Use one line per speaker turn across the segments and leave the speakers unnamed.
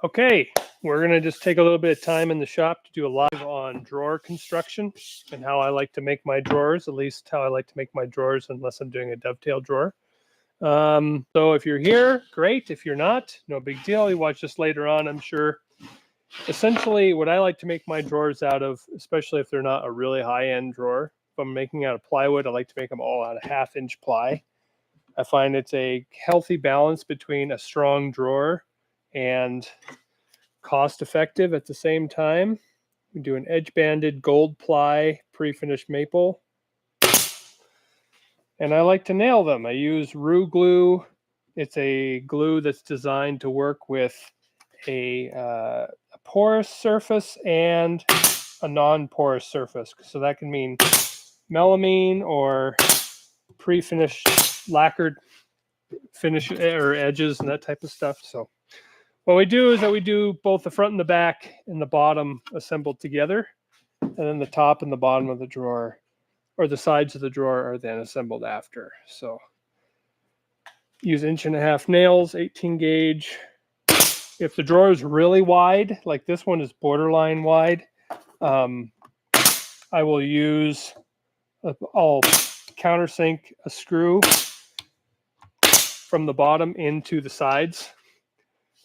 Okay, we're going to just take a little bit of time in the shop to do a live on drawer construction and how I like to make my drawers, at least how I like to make my drawers unless I'm doing a dovetail drawer. So if you're here, great. If you're not, no big deal. You watch this later on, I'm sure. Essentially, what I like to make my drawers out of, especially if they're not a really high-end drawer, if I'm making out of plywood, I like to make them all out of 1/2-inch ply. I find it's a healthy balance between a strong drawer and cost effective at the same time. We do an edge banded gold ply pre-finished maple. And I like to nail them. I use Rue glue. It's a glue that's designed to work with a porous surface and a non-porous surface. So that can mean melamine or pre-finished lacquered finish or edges and that type of stuff. So what we do is that we do both the front and the back and the bottom assembled together, and then the top and the bottom of the drawer or the sides of the drawer are then assembled after. So use 1.5-inch nails, 18 gauge. If the drawer is really wide, like this one is borderline wide, I will use, I'll countersink a screw from the bottom into the sides.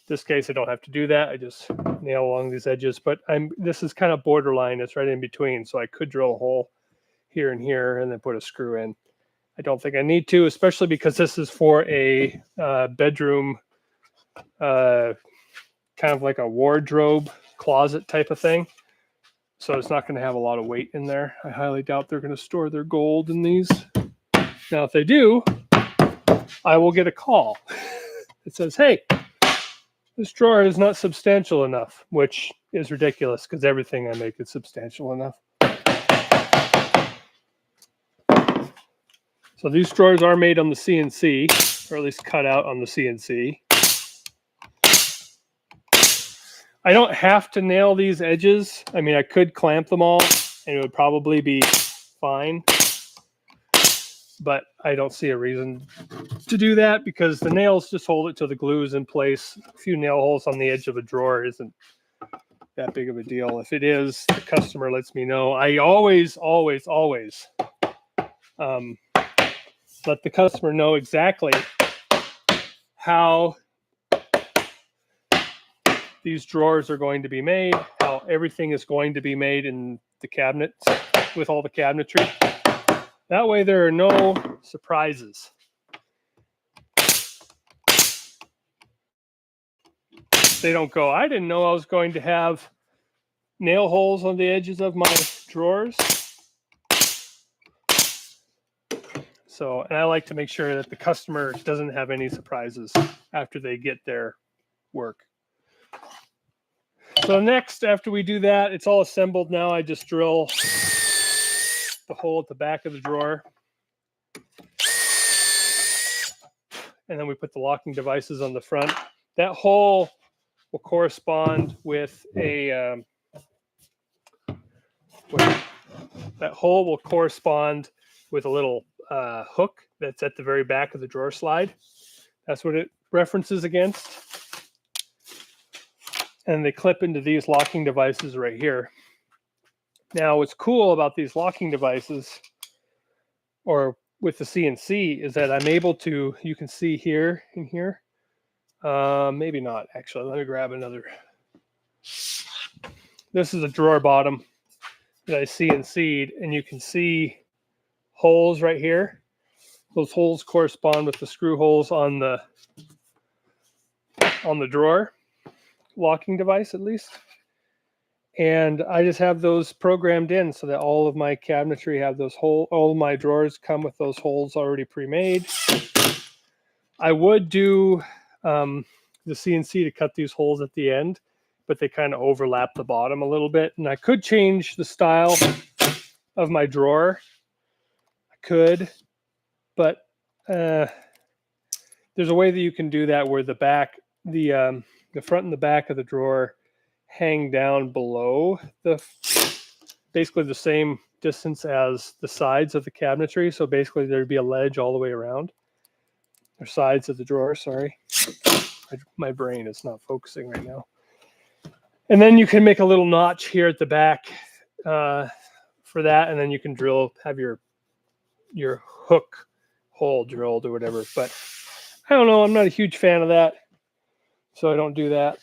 In this case, I don't have to do that. I just nail along these edges, but this is kind of borderline. It's right in between. So I could drill a hole here and here and then put a screw in. I don't think I need to, especially because this is for a bedroom, kind of like a wardrobe closet type of thing. So it's not going to have a lot of weight in there. I highly doubt they're going to store their gold in these. Now, if they do, I will get a call. It says, hey, this drawer is not substantial enough, which is ridiculous because everything I make is substantial enough. So these drawers are made on the CNC, or at least cut out on the CNC. I don't have to nail these edges. I mean, I could clamp them all and it would probably be fine. But I don't see a reason to do that because the nails just hold it till the glue is in place. A few nail holes on the edge of a drawer isn't that big of a deal. If it is, the customer lets me know. I always let the customer know exactly how these drawers are going to be made, how everything is going to be made in the cabinets with all the cabinetry. That way there are no surprises. They don't go, I didn't know I was going to have nail holes on the edges of my drawers. So, and I like to make sure that the customer doesn't have any surprises after they get their work. So next, after we do that, it's all assembled now. I just drill the hole at the back of the drawer. And then we put the locking devices on the front. That hole will correspond with a little hook that's at the very back of the drawer slide. That's what it references against. And they clip into these locking devices right here. Now, what's cool about these locking devices, or with the CNC, is that I'm able to, you can see here and here. Maybe not, actually. Let me grab another. This is a drawer bottom that I CNC'd, and you can see holes right here. Those holes correspond with the screw holes on the drawer locking device, at least. And I just have those programmed in so that all of my cabinetry have those holes. All of my drawers come with those holes already pre-made. I would do the CNC to cut these holes at the end, but they kind of overlap the bottom a little bit. And I could change the style of my drawer. I could, but there's a way that you can do that where the back, the front and the back of the drawer hang down below basically the same distance as the sides of the cabinetry. So basically there'd be a ledge all the way around, or sides of the drawer, sorry. My brain is not focusing right now. And then you can make a little notch here at the back for that, and then you can have your hook hole drilled or whatever. But I don't know, I'm not a huge fan of that, so I don't do that.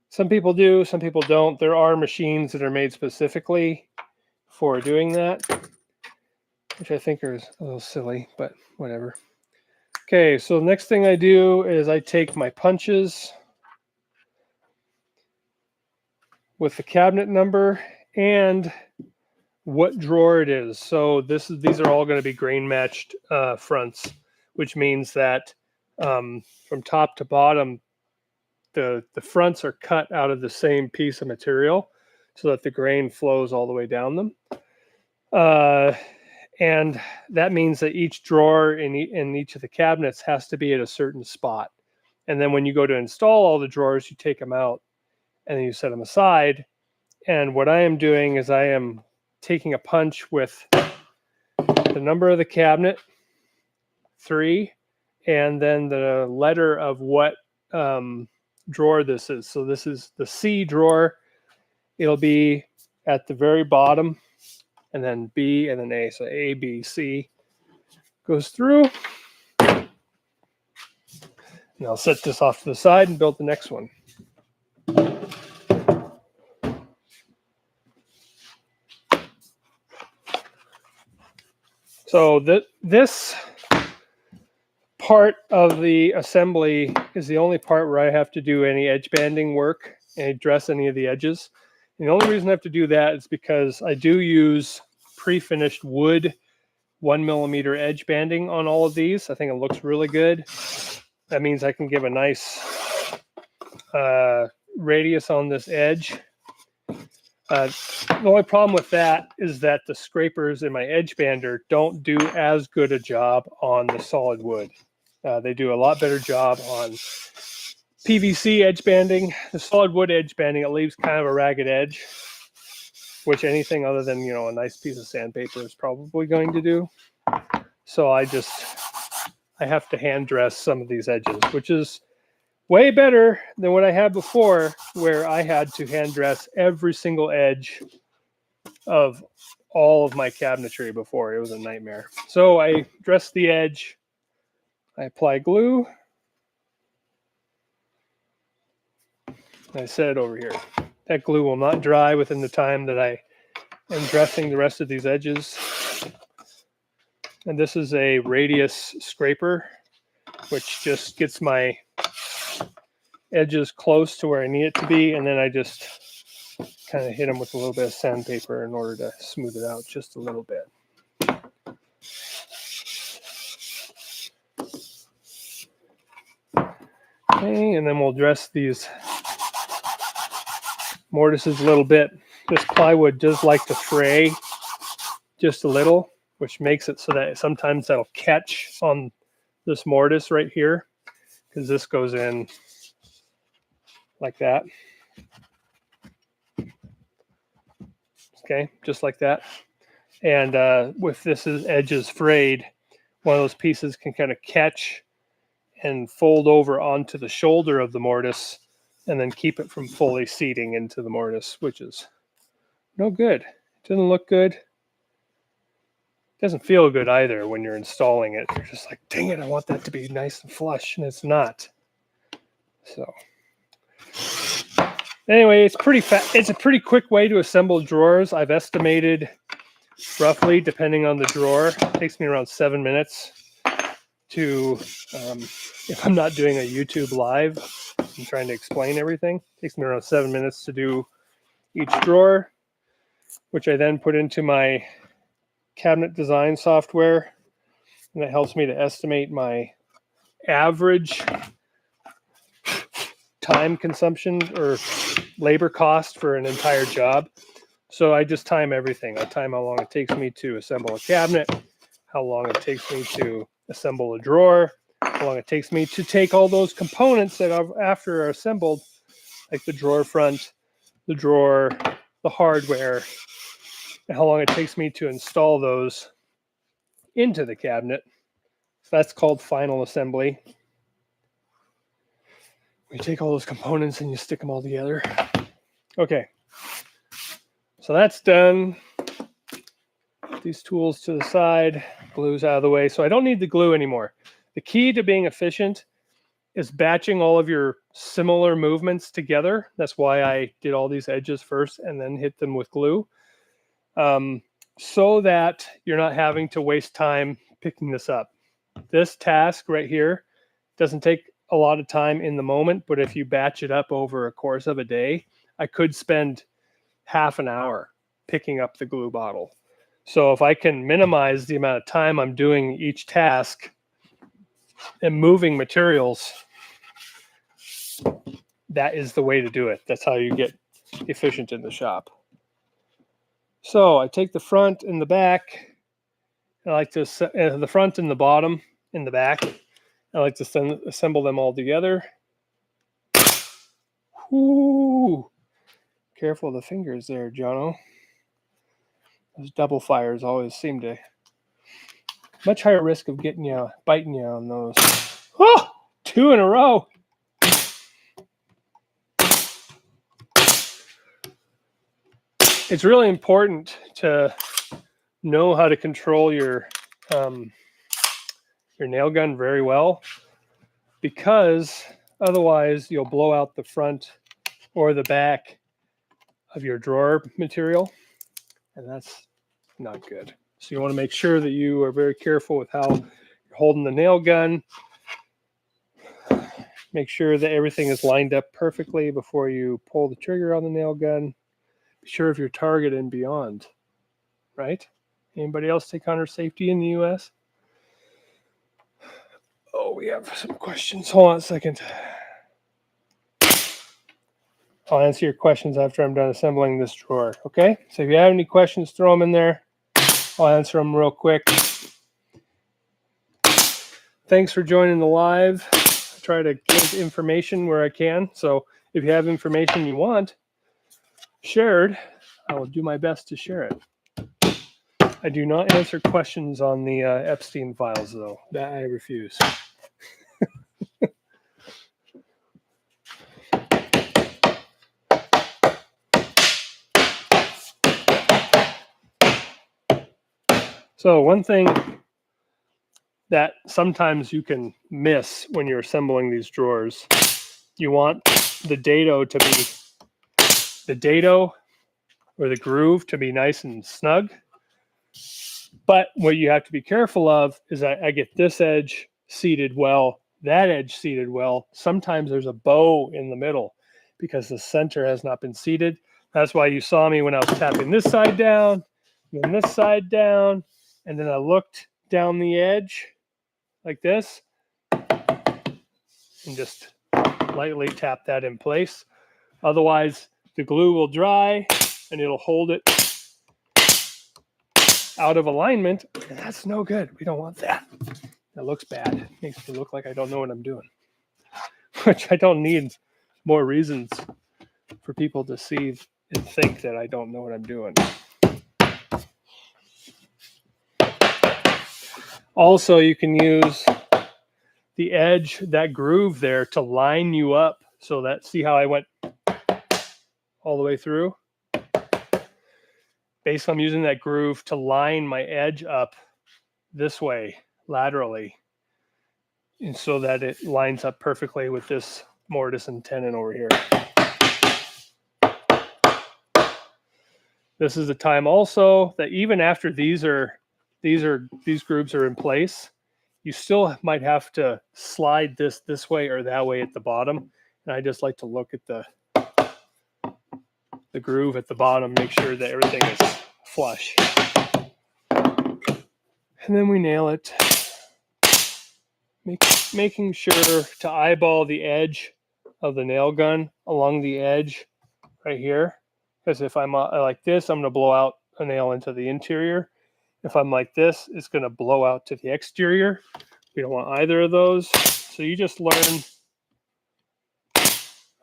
Some people do, some people don't. There are machines that are made specifically for doing that, which I think are a little silly, but whatever. Okay, so the next thing I do is I take my punches with the cabinet number and what drawer it is. So these are all going to be grain matched fronts, which means that from top to bottom, the fronts are cut out of the same piece of material so that the grain flows all the way down them. And that means that each drawer in each of the cabinets has to be at a certain spot. And then when you go to install all the drawers, you take them out and then you set them aside. And what I am doing is I am taking a punch with the number of the cabinet, 3, and then the letter of what drawer this is. So this is the C drawer. It'll be at the very bottom, and then B, and then A. So A, B, C goes through. And I'll set this off to the side and build the next one. So this part of the assembly is the only part where I have to do any edge banding work and dress any of the edges. And the only reason I have to do that is because I do use pre-finished wood 1mm edge banding on all of these. I think it looks really good. That means I can give a nice radius on this edge. The only problem with that is that the scrapers in my edge bander don't do as good a job on the solid wood. They do a lot better job on PVC edge banding. The solid wood edge banding, it leaves kind of a ragged edge, which anything other than, a nice piece of sandpaper is probably going to do. So I have to hand dress some of these edges, which is way better than what I had before, where I had to hand dress every single edge of all of my cabinetry before. It was a nightmare. So I dress the edge, I apply glue, and I set it over here. That glue will not dry within the time that I am dressing the rest of these edges. And this is a radius scraper, which just gets my edges close to where I need it to be, and then I just kind of hit them with a little bit of sandpaper in order to smooth it out just a little bit. Okay, and then we'll dress these mortises a little bit. This plywood does like to fray just a little, which makes it so that sometimes that'll catch on this mortise right here, because this goes in like that. Okay, just like that. And with this edges frayed, one of those pieces can kind of catch and fold over onto the shoulder of the mortise and then keep it from fully seating into the mortise, which is no good. It doesn't look good. It doesn't feel good either when you're installing it. You're just like, dang it, I want that to be nice and flush, and it's not. So anyway, it's a pretty quick way to assemble drawers. I've estimated roughly, depending on the drawer, it takes me around 7 minutes to, if I'm not doing a YouTube live, I'm trying to explain everything. It takes me around 7 minutes to do each drawer, which I then put into my cabinet design software, and it helps me to estimate my average time consumption or labor cost for an entire job. So I just time everything. I time how long it takes me to assemble a cabinet, how long it takes me to assemble a drawer, how long it takes me to take all those components that after are assembled, like the drawer front, the drawer, the hardware, and how long it takes me to install those into the cabinet. So that's called final assembly. You take all those components and you stick them all together. Okay, so that's done. These tools to the side, glue's out of the way, so I don't need the glue anymore. The key to being efficient is batching all of your similar movements together. That's why I did all these edges first and then hit them with glue, so that you're not having to waste time picking this up. This task right here doesn't take a lot of time in the moment, but if you batch it up over a course of a day, I could spend half an hour picking up the glue bottle. So if I can minimize the amount of time I'm doing each task and moving materials, that is the way to do it. That's how you get efficient in the shop. So I take the front and the back. I like to the front and the bottom and the back. I like to assemble them all together. Ooh, careful of the fingers there, Jono. Those double fires always seem to much higher risk of getting you, biting you on those. Oh, 2 in a row. It's really important to know how to control your nail gun very well, because otherwise you'll blow out the front or the back of your drawer material, and that's not good. So you want to make sure that you are very careful with how you're holding the nail gun. Make sure that everything is lined up perfectly before you pull the trigger on the nail gun. Be sure of your target and beyond, right? Anybody else take hunter safety in the U.S.? Oh, we have some questions. Hold on a second. I'll answer your questions after I'm done assembling this drawer, okay? So if you have any questions, throw them in there. I'll answer them real quick. Thanks for joining the live. I try to give information where I can. So if you have information you want shared, I will do my best to share it. I do not answer questions on the Epstein files, though. That I refuse. So one thing that sometimes you can miss when you're assembling these drawers, you want the dado or the groove to be nice and snug. But what you have to be careful of is I get this edge seated well, that edge seated well. Sometimes there's a bow in the middle because the center has not been seated. That's why you saw me when I was tapping this side down, then this side down, and then I looked down the edge like this and just lightly tap that in place. Otherwise, the glue will dry and it'll hold it out of alignment, and that's no good. We don't want that. That looks bad. It makes me look like I don't know what I'm doing, which I don't need more reasons for people to see and think that I don't know what I'm doing. Also, you can use the edge, that groove there, to line you up so that, see how I went all the way through? Basically, I'm using that groove to line my edge up this way laterally, and so that it lines up perfectly with this mortise and tenon over here. This is the time also that even after these grooves are in place, you still might have to slide this way or that way at the bottom. And I just like to look at the groove at the bottom, make sure that everything is flush. And then we nail it. Making sure to eyeball the edge of the nail gun along the edge right here. Because if I'm like this, I'm going to blow out a nail into the interior. If I'm like this, it's going to blow out to the exterior. We don't want either of those. So you just learn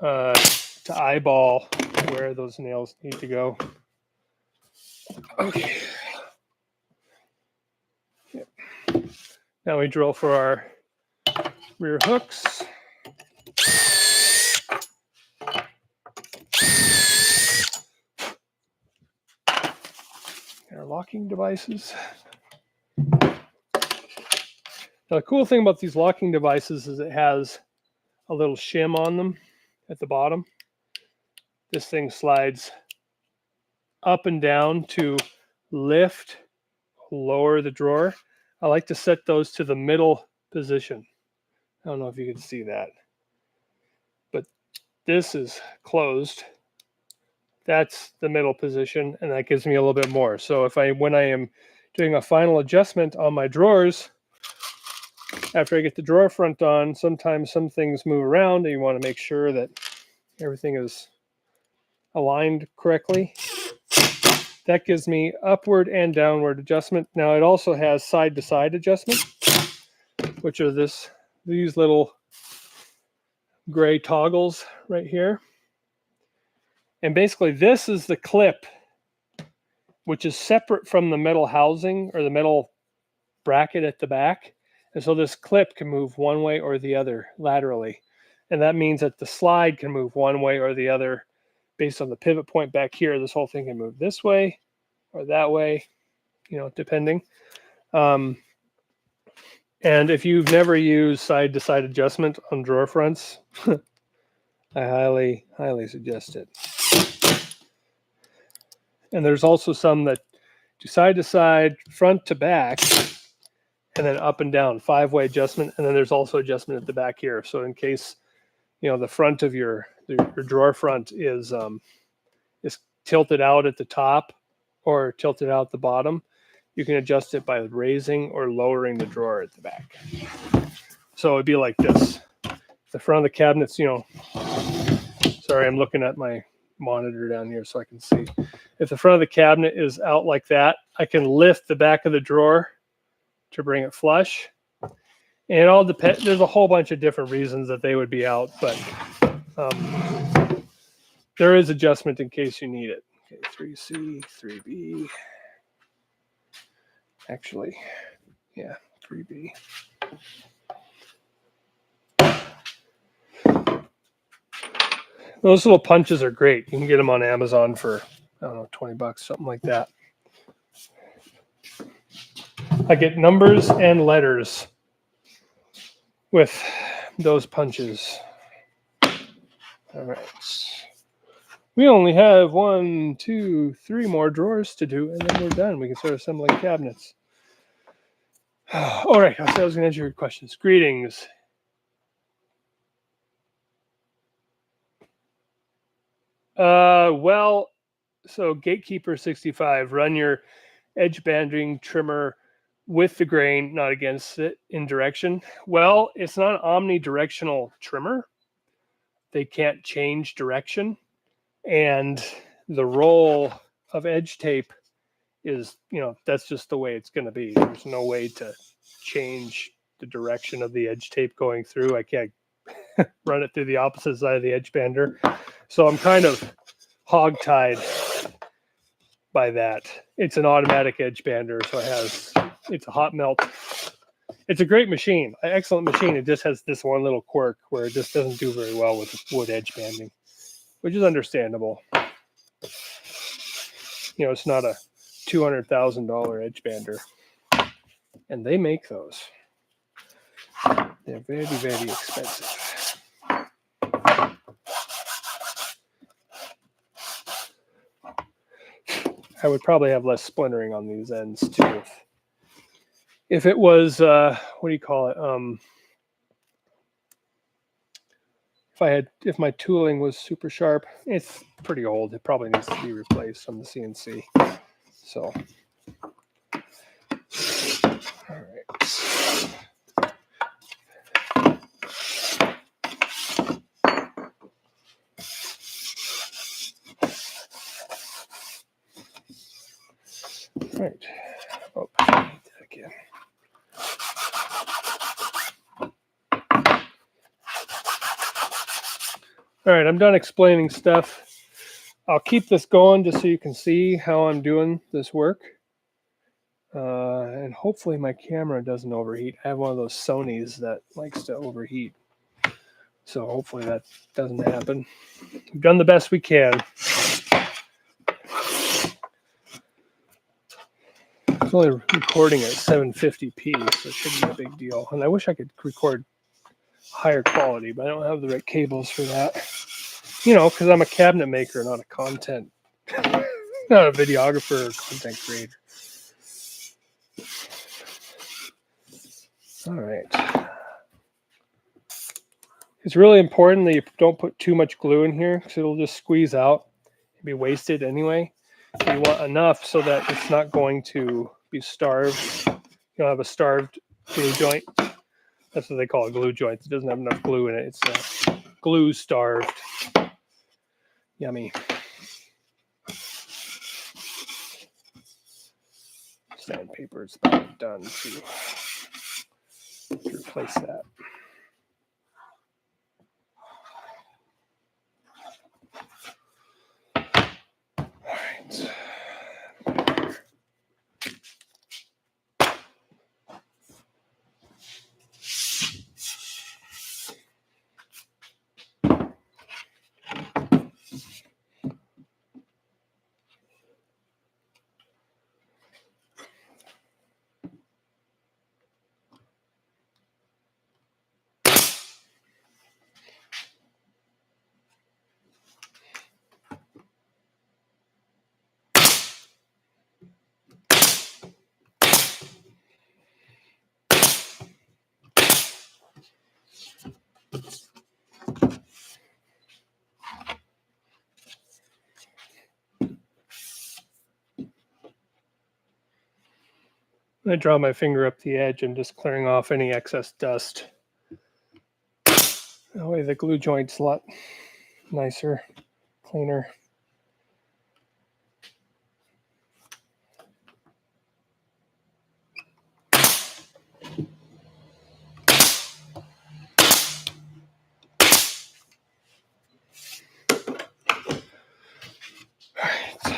to eyeball where those nails need to go. Okay. Yep. Now we drill for our rear hooks. locking devices. Now, the cool thing about these locking devices is it has a little shim on them at the bottom. This thing slides up and down to lift, lower the drawer. I like to set those to the middle position. I don't know if you can see that, but this is closed. That's the middle position, and that gives me a little bit more. So when I am doing a final adjustment on my drawers, after I get the drawer front on, sometimes some things move around and you want to make sure that everything is aligned correctly. That gives me upward and downward adjustment. Now it also has side to side adjustment, which are these little gray toggles right here. And basically this is the clip, which is separate from the metal housing or the metal bracket at the back. And so this clip can move one way or the other laterally. And that means that the slide can move one way or the other based on the pivot point back here. This whole thing can move this way or that way, depending. And if you've never used side-to-side adjustment on drawer fronts, I highly, highly suggest it. And there's also some that do side-to-side, front to back, and then up and down, 5-way adjustment. And then there's also adjustment at the back here. So in case, the front of your drawer front is tilted out at the top or tilted out at the bottom, you can adjust it by raising or lowering the drawer at the back. So it'd be like this. The front of the cabinet's, sorry, I'm looking at my monitor down here so I can see. If the front of the cabinet is out like that, I can lift the back of the drawer to bring it flush. And it all depends. There's a whole bunch of different reasons that they would be out, but there is adjustment in case you need it. Okay, 3C, 3B. Actually, yeah, 3B. Those little punches are great. You can get them on Amazon for, I don't know, $20, something like that. I get numbers and letters with those punches. All right. We only have 1, 2, 3 more drawers to do, and then we're done. We can start assembling cabinets. All right. I was going to answer your questions. Greetings. Well, so Gatekeeper 65, run your edge banding trimmer with the grain, not against it, in direction. Well, it's not an omnidirectional trimmer. They can't change direction. And the roll of edge tape is, that's just the way it's going to be. There's no way to change the direction of the edge tape going through. I can't run it through the opposite side of the edge bander. So I'm kind of hogtied by that. It's an automatic edge bander, so it's a hot melt. It's a great machine, an excellent machine. It just has this one little quirk where it just doesn't do very well with wood edge banding, which is understandable. It's not a $200,000 edge bander, and they make those. They're very, very expensive. I would probably have less splintering on these ends too. If it was, what do you call it? If my tooling was super sharp, it's pretty old. It probably needs to be replaced on the CNC. So, all right. All right. Oh, I need that again. All right, I'm done explaining stuff. I'll keep this going just so you can see how I'm doing this work. And hopefully my camera doesn't overheat. I have one of those Sonys that likes to overheat. So hopefully that doesn't happen. We've done the best we can. It's only recording at 750p, so it shouldn't be a big deal. And I wish I could record higher quality, but I don't have the right cables for that. You know, because I'm a cabinet maker, not a content, not a videographer or content creator. All right. It's really important that you don't put too much glue in here because it'll just squeeze out and be wasted anyway. You want enough so that it's not going to be starved. You'll have a starved glue joint. That's what they call a glue joint. It doesn't have enough glue in it. It's glue starved. Yummy. Sandpaper is about done to replace that. All right. I draw my finger up the edge. I'm just clearing off any excess dust. That way the glue joint's a lot nicer, cleaner. All right.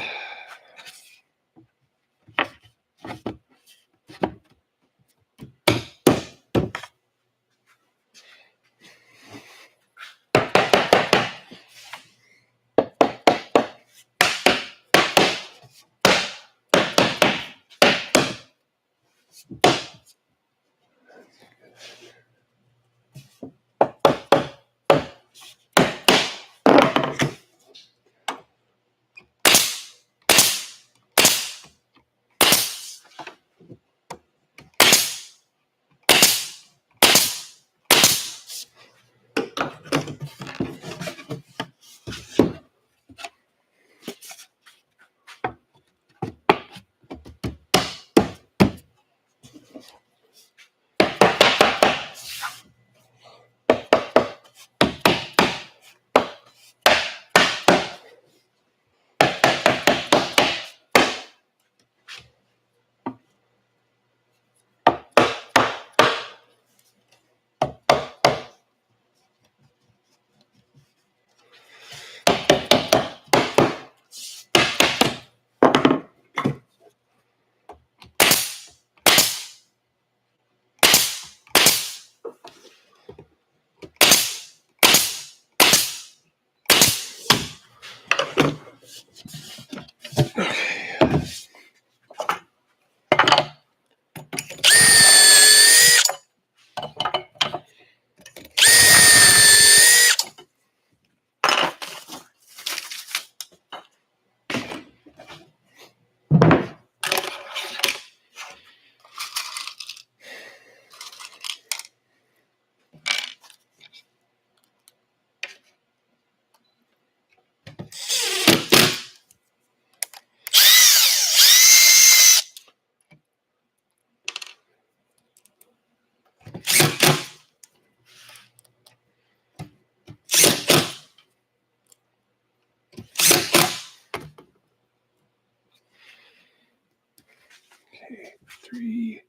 Okay, 3A.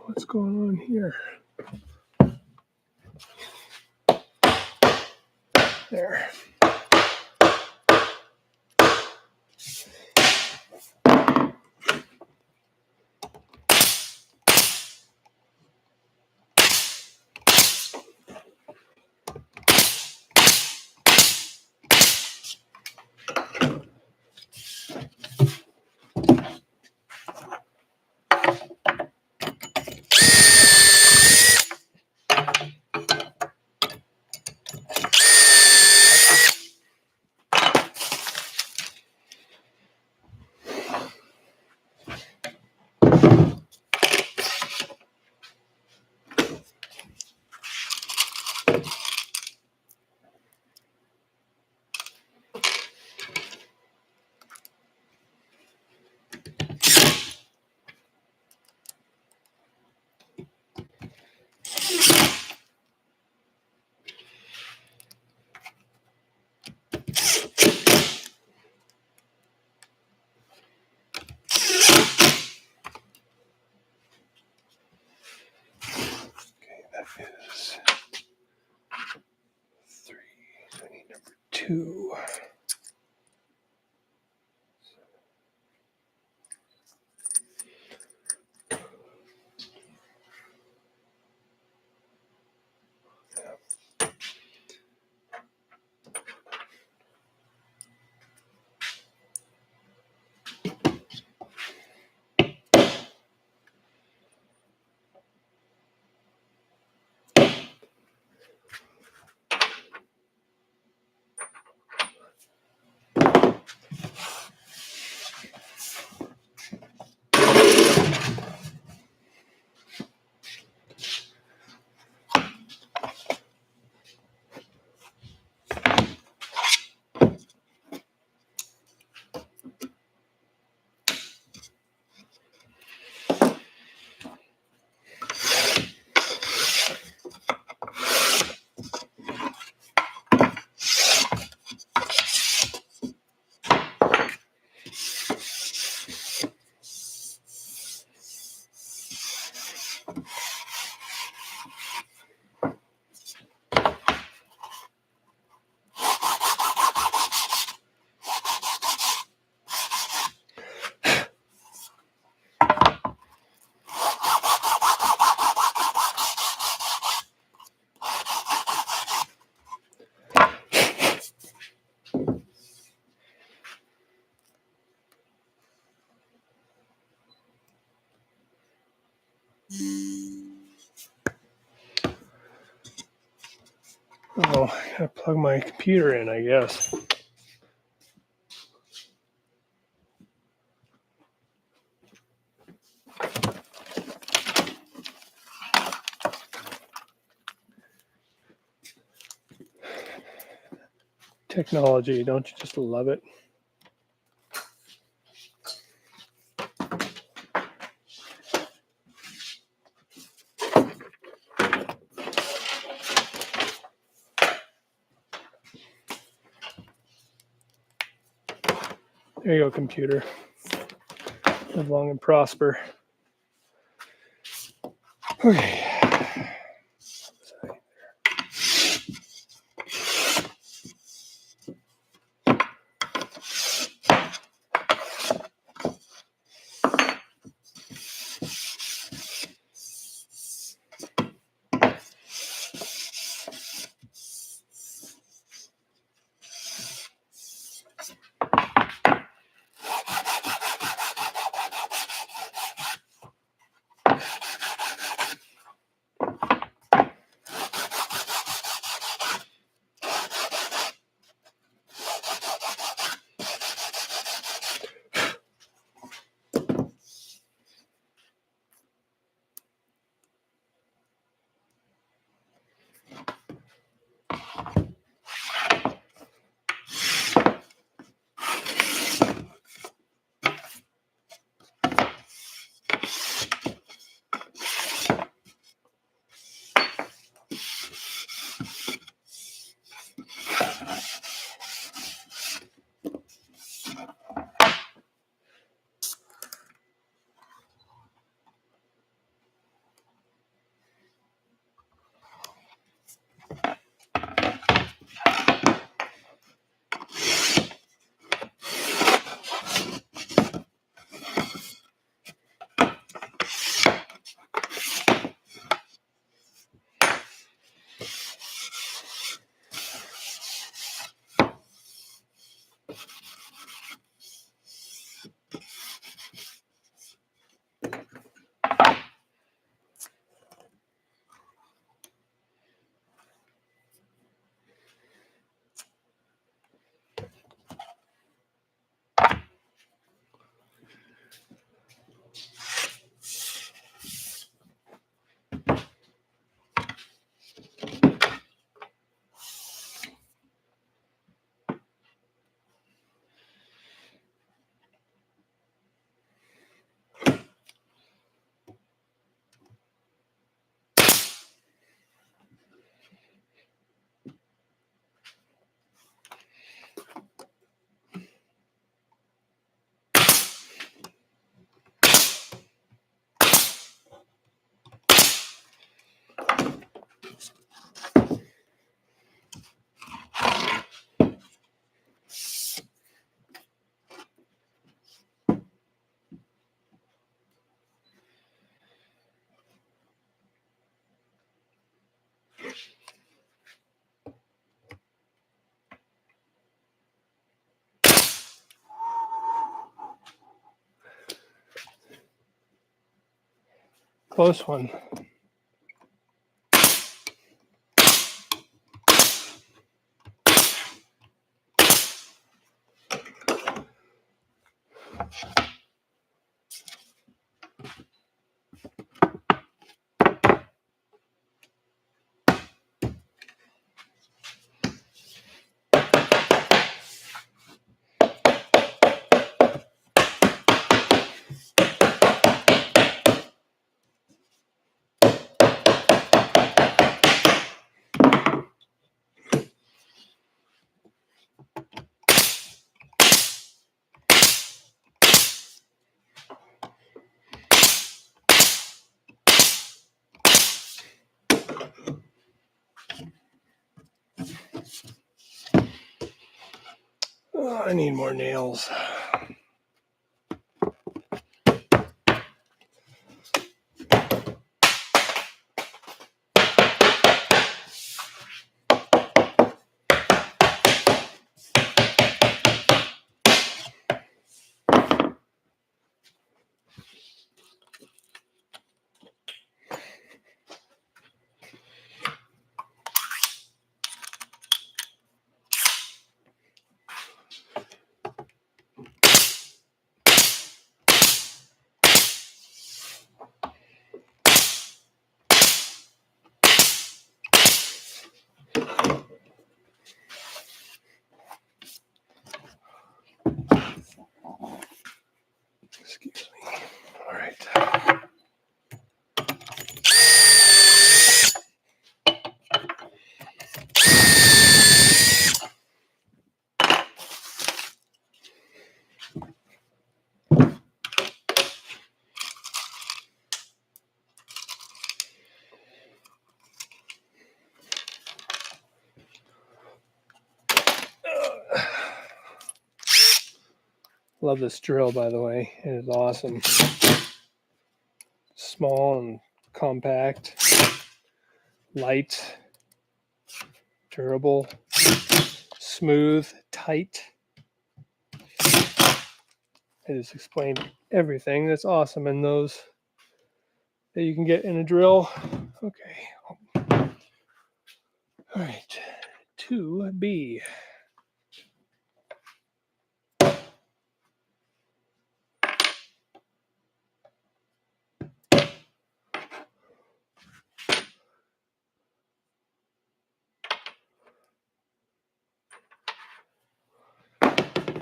What's going on here? There. That is 3. I need number 2. Oh, I gotta plug my computer in, I guess. Technology, don't you just love it? There you go, computer. Live long and prosper. Okay. Close one. Oh, I need more nails. Love this drill, by the way. It is awesome. Small and compact, light, durable, smooth, tight. I just explained everything that's awesome in those that you can get in a drill. Okay. All right. 2B.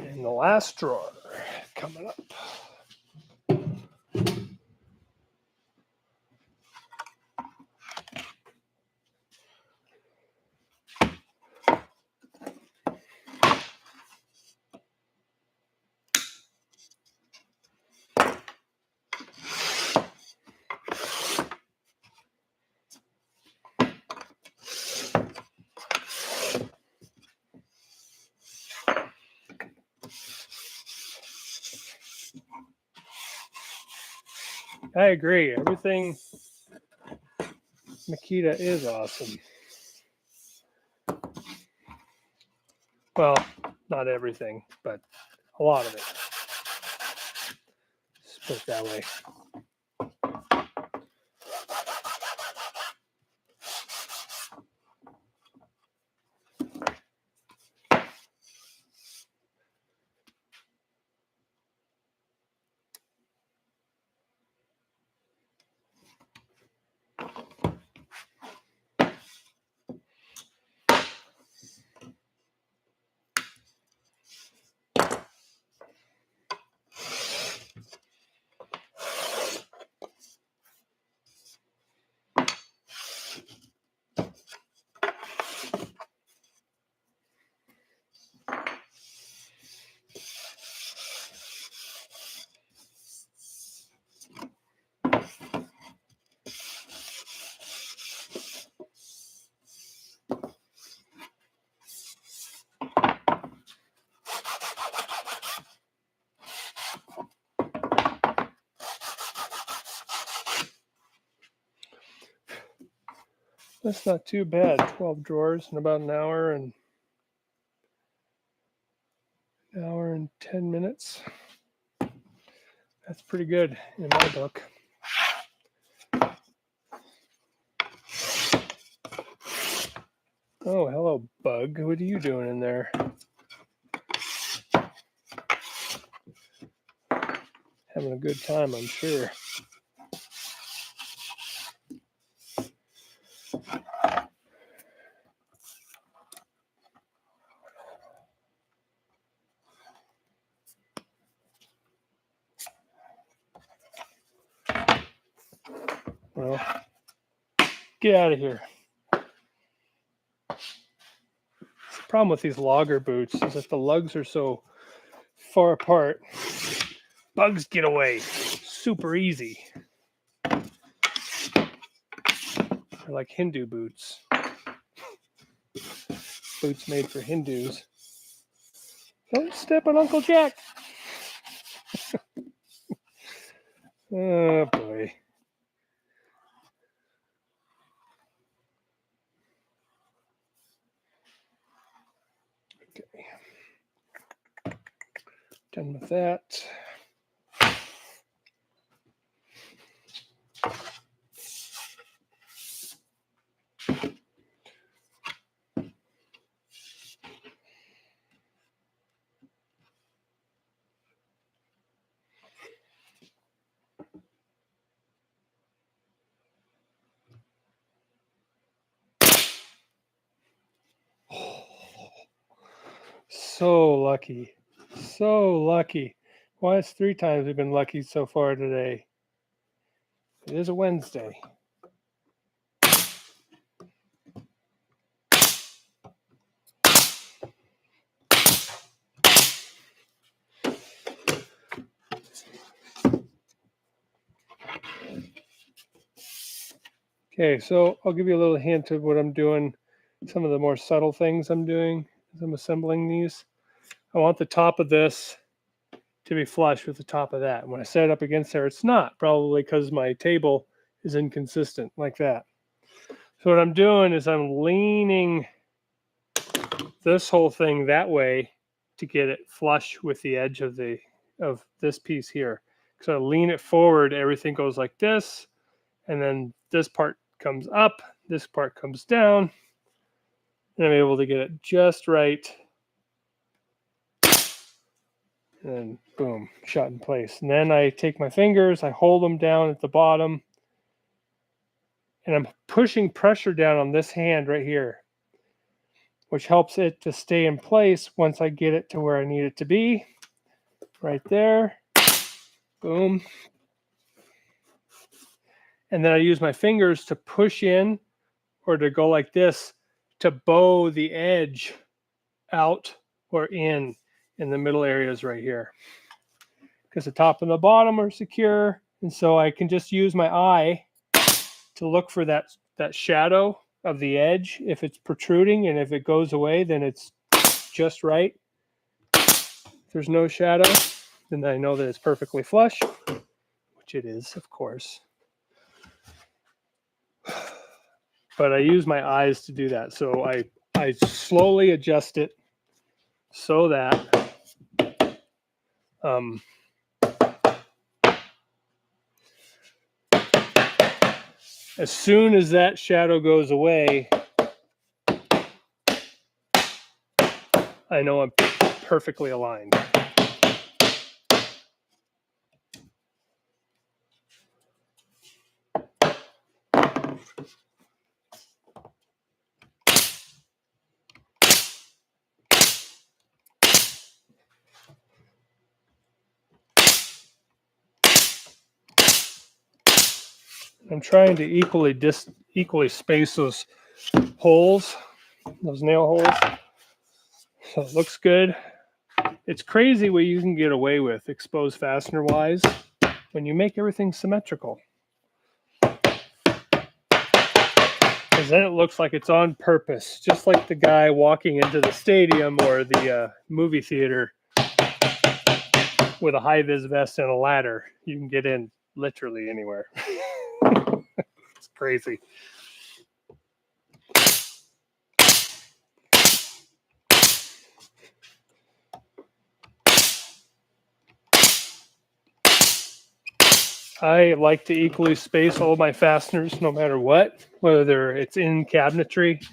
And the last drawer coming up. I agree. Everything Makita is awesome. Well, not everything, but a lot of it. Let's put it that way. That's not too bad. 12 drawers in about an hour and 10 minutes. That's pretty good in my book. Oh, hello, bug. What are you doing in there? Having a good time, I'm sure. Well, get out of here. The problem with these logger boots is that the lugs are so far apart. Bugs get away super easy. They're like Hindu boots. Boots made for Hindus. Don't step on Uncle Jack. Oh boy. Okay. Done with that. So lucky. So lucky. Why, it's 3 times we've been lucky so far today. It is a Wednesday. Okay, so I'll give you a little hint of what I'm doing. Some of the more subtle things I'm doing as I'm assembling these. I want the top of this to be flush with the top of that. When I set it up against there, it's not, probably because my table is inconsistent like that. So what I'm doing is I'm leaning this whole thing that way to get it flush with the edge of this piece here. So I lean it forward, everything goes like this, and then this part comes up, this part comes down, and I'm able to get it just right. And boom, shut in place. And then I take my fingers, I hold them down at the bottom, and I'm pushing pressure down on this hand right here, which helps it to stay in place once I get it to where I need it to be. Right there. Boom. And then I use my fingers to push in or to go like this to bow the edge out or in the middle areas right here. Because the top and the bottom are secure. And so I can just use my eye to look for that shadow of the edge. If it's protruding and if it goes away, then it's just right. If there's no shadow, then I know that it's perfectly flush, which it is, of course. But I use my eyes to do that. So I slowly adjust it so that as soon as that shadow goes away, I know I'm perfectly aligned. I'm trying to equally space those holes, those nail holes, so it looks good. It's crazy what you can get away with exposed fastener wise when you make everything symmetrical. Because then it looks like it's on purpose, just like the guy walking into the stadium or the movie theater with a high-vis vest and a ladder. You can get in literally anywhere. It's crazy. I like to equally space all my fasteners no matter what, whether it's in cabinetry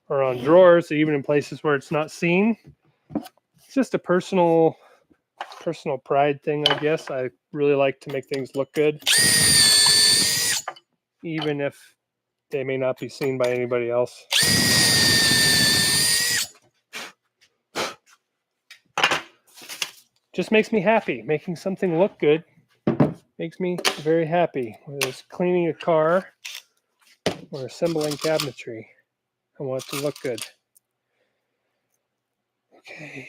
or on drawers, even in places where it's not seen. It's just a personal pride thing, I guess. I really like to make things look good, even if they may not be seen by anybody else. Just makes me happy. Making something look good makes me very happy. Whether it's cleaning a car or assembling cabinetry, I want it to look good. Okay.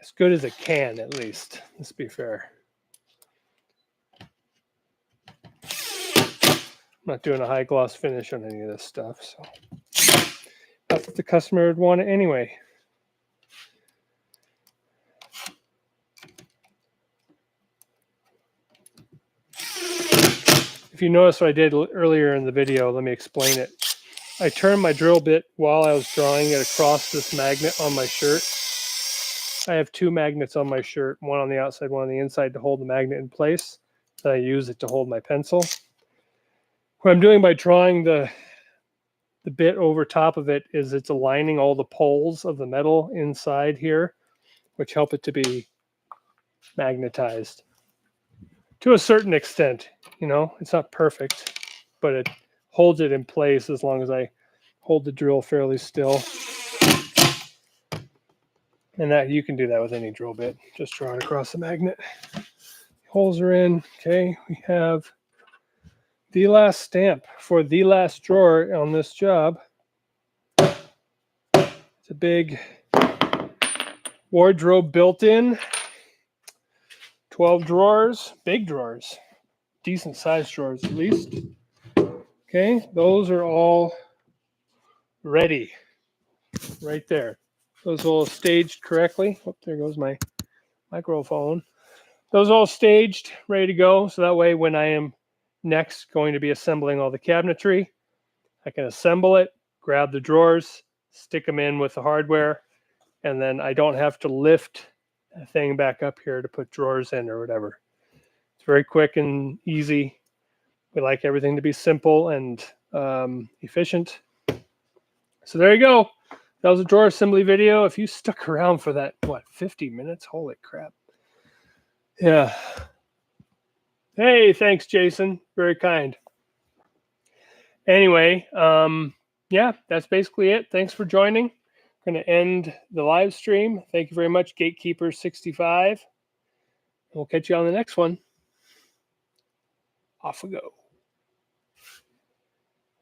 As good as it can, at least. Let's be fair. I'm not doing a high gloss finish on any of this stuff, so not that the customer would want it anyway. If you notice what I did earlier in the video, let me explain it. I turned my drill bit while I was drawing it across this magnet on my shirt. I have two magnets on my shirt, one on the outside, one on the inside to hold the magnet in place. Then I use it to hold my pencil. What I'm doing by drawing the bit over top of it is it's aligning all the poles of the metal inside here, which help it to be magnetized. To a certain extent, you know, it's not perfect, but it holds it in place as long as I hold the drill fairly still. And that you can do that with any drill bit. Just draw it across the magnet. Holes are in. Okay, we have the last stamp for the last drawer on this job. It's a big wardrobe built in. 12 drawers, big drawers, decent sized drawers at least. Okay, those are all ready right there. Those all staged correctly. Oh, there goes my microphone. Those are all staged, ready to go. So that way, when I am next going to be assembling all the cabinetry, I can assemble it, grab the drawers, stick them in with the hardware, and then I don't have to lift the thing back up here to put drawers in or whatever. It's very quick and easy. We like everything to be simple and efficient. So there you go. That was a drawer assembly video. If you stuck around for that, 50 minutes? Holy crap. Yeah. Hey, thanks, Jason. Very kind. Anyway, yeah, that's basically it. Thanks for joining. I'm going to end the live stream. Thank you very much, Gatekeeper65. We'll catch you on the next one. Off we go.